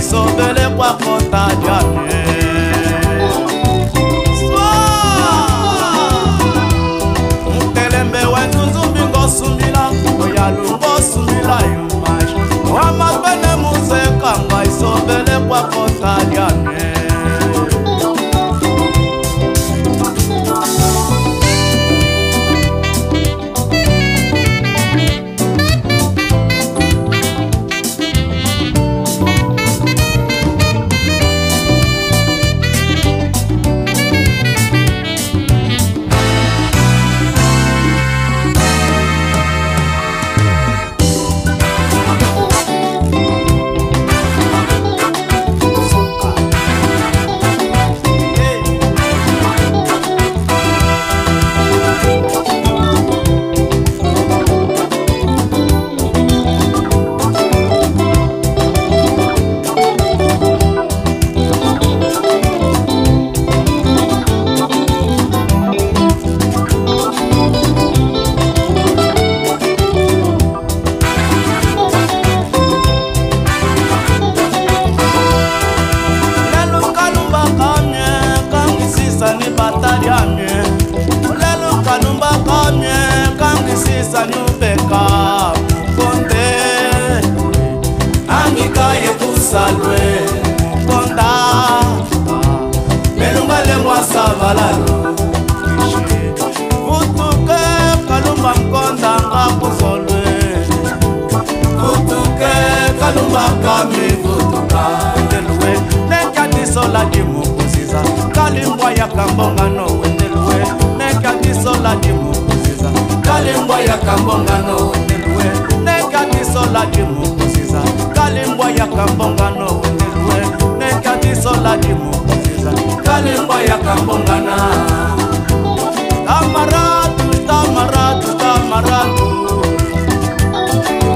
Sobele kwa kota jame Mtelembe wetu zumbingo sumbila Oyalungo sumbila yumash Wamatene muzeka ngai sobele kwa kota jame Salve konda melungale mwasavalalo Futuke kalumba konda ngakuzolwe Futuke kalumba kami futuka Wendelwe nekadiso la dimukuziza Kalimbwa ya kambongano wendelwe nekadiso la dimukuziza Kalimbwa ya kambongano wendelwe nekadiso la dimukuziza Kalimbwa ya kambongano wendelwe nekadiso la dimukuziza Kalimbwa ya kambongana Tamaradu, tamaradu, tamaradu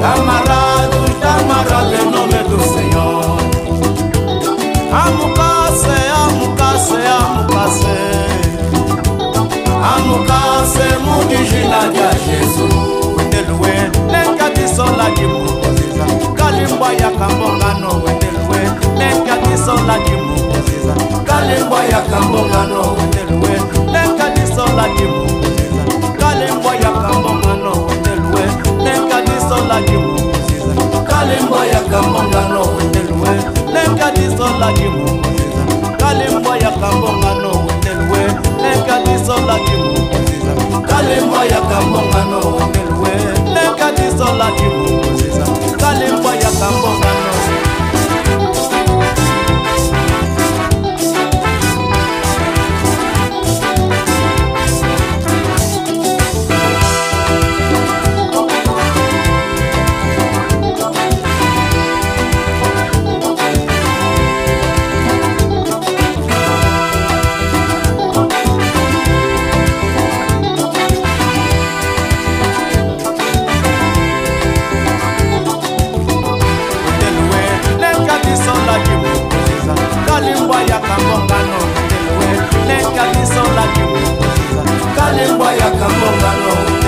Tamaradu, tamaradu en nombre du Señor Amukase, amukase, amukase Amukase mudijila ya Jesu Wendelwe nekadiso la dimukuziza Kalimbwa ya kambongano wendelwe nekadiso la dimukuziza Kalimbwa ya kambongano wendelwe nekadiso la dimukuziza Kalimbwa ya kambongano wendelwe nekadiso la dimukuziza Kalimbwa ya kambongano wendelwe nekadiso la dimukuziza Kalimbwa ya kambongano wendelwe nekadiso la dimukuziza Kalimbwa ya kambongano wendelwe nekadiso la dimukuziza Kalimbwa ya kambongano lembwa ya kambongano